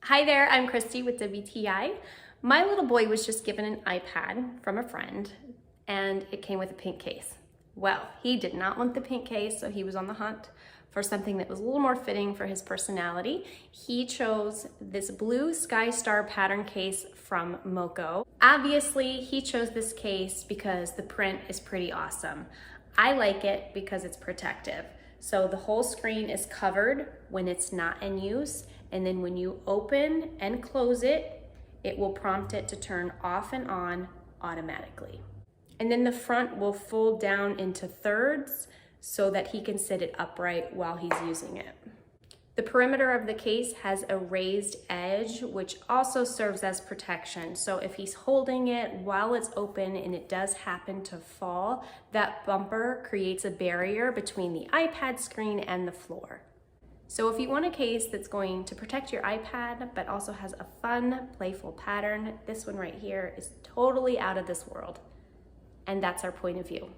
Hi there, I'm Christy with WTI. My little boy was just given an iPad from a friend and it came with a pink case. Well, he did not want the pink case, so he was on the hunt for something that was a little more fitting for his personality. He chose this blue Sky Star pattern case from MoKo. Obviously, he chose this case because the print is pretty awesome. I like it because it's protective. So the whole screen is covered when it's not in use, and then when you open and close it, it will prompt it to turn off and on automatically. And then the front will fold down into thirds so that he can sit it upright while he's using it. The perimeter of the case has a raised edge, which also serves as protection. So if he's holding it while it's open and it does happen to fall, that bumper creates a barrier between the iPad screen and the floor. So if you want a case that's going to protect your iPad, but also has a fun, playful pattern, this one right here is totally out of this world. And that's our point of view.